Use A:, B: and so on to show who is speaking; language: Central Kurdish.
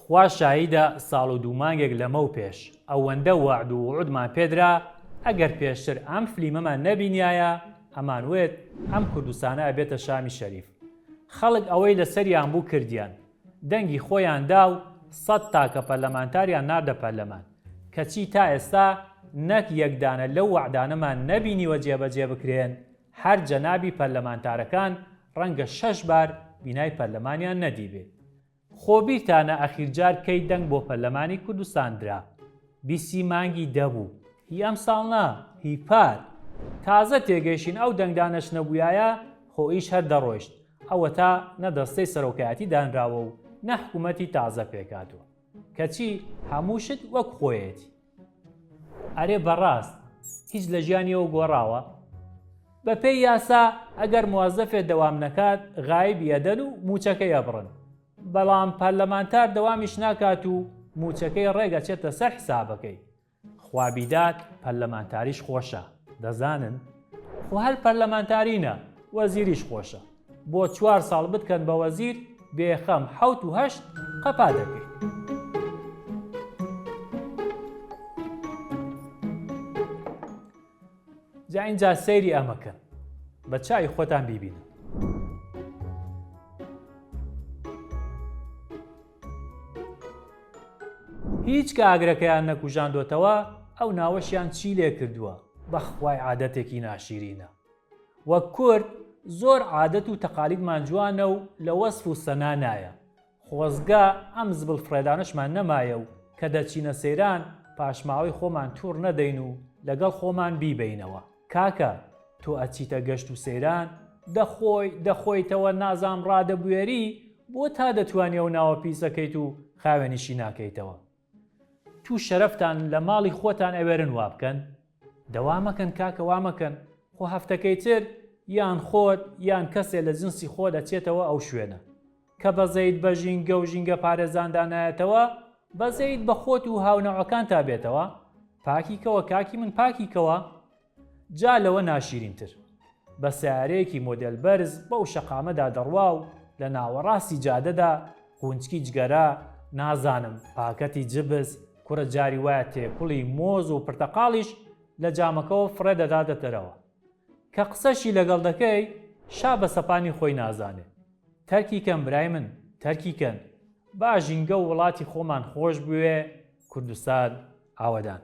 A: خوا شاهیدە ساڵ و دوو مانگێک لەمە و پێش ئەوەندە وعد و وعودمان پێدرا ئەگەر پێشتر ئەم فلیمەمان نەبینایە ئەمانوێت ئەم کوردستانە ئەبێتە شامی شەریف. خەڵک ئەوەی لەسەریان بوو کردیان، دەنگی خۆیان دا و 100 تاکە پەرلەمانتاریان ناردە پەرلەمان، کەچی تا ئێستا نەک یەکدانە لەو وعدانەمان نەبینیوە جێبەجێ بکرێن. هەر جەنابی پەرلەمانتارەکان ڕەنگە 6 بار بینای پەرلەمانیان نەدیبێت. خۆبیرتانە ئەخیرجار کەی دەنگ بۆ پەرلەمانی کوردستان درا؟ 20 مانگی دەبوو، هی ئەم ساڵ نا، هی پار. تازە تێگەیشتین ئەو دەنگدانەش نەبووایە خۆ ئیش هەر دەڕۆیشت، ئەوە تا نەدەستەی سەرۆکایەتی دانراوە و نە حکوومەتی تازە پێکاتوە، کەچی هەمووشت وەک خۆیەتی. ئەرێ بەڕاست هیچ لە ژیانیەوە گۆڕاوە؟ بە پێی یاسا ئەگەر موازەفێ دەوام نەکات غایب یەدەن و موچەکەی ئەبڕن، بەڵام پەرلەمانتار دەوامیش ناکات و موچەکەی ڕێگە چێتە سەر حسابەکەی. خوابیدات پەرلەمانتاریش خۆشە، دەزانن خۆ هەر پەرلەمانتارینە وەزیریش خۆشە، بۆ 4 ساڵ بتکەن بە وەزیر بێخەم 7 و 8 قەپا دەکەیت. جا اینجا سەیری ئەمەکەن، بە چای خۆتان بیبینن. هیچ کە ئاگرەکەیان نەکوژاندۆتەوە ئەو ناوەشیان چی لێ کردووە؟ بەخوای عادەتێکی ناشیرینە. وەک کورد زۆر عادەت و تەقالیدمان جوانە و لە وەسف و سەنا نایە. خۆزگا ئەم زبڵ فرێدانەشمان نەمایە و کە دەچینە سەیران پاشماوەی خۆمان تووڕ نەدەین و لەگەڵ خۆمان بیبینەوە. کاکە تۆ ئەچیتە گەشت و سەیران دەخۆیتەوە نازام ڕادەبوێری بۆ تا دەتوانێ و ناوە پیسەکەیت و خاوێنیشی ناکەیتەوە. تو شەرەفتان لە ماڵی خۆتان ئەوێرن وا بکەن، دەوامەکەن کاکە وامەکەن، خۆ هەفتەکەی تر یان خۆت یان کەسێ لە جنسی خۆ دەچێتەوە ئەو شوێنە کە بەزەیت بە ژینگە و ژینگە پارێزاندانایەتەوە، بەزەیت بە خۆت و هاونەوەکان تا بێتەوە. پاکیکەوە کاکی من پاکیکەوە. جا لەوە ناشیرینتر بە سیارەیەکی مۆدێل بەرز بەو شەقامەدا دەڕوا و لە ناوەڕاستی جادەدا قونچکی جگەرە نازانم پاکەتی جبس کوڕە جاری وایە تێکوڵی مۆز و پرتەقاڵیش لە جامەکەەوە فڕێ دەداتەتەرەوە کە قسەشی لەگەڵ دەکەی شا بە سەپانی خۆی نازانێت. تەرکی کەن برای من، تەرکی کەن، با ژینگە و وڵاتی خۆمان خۆش بوێ. کوردستان ئاوەدان.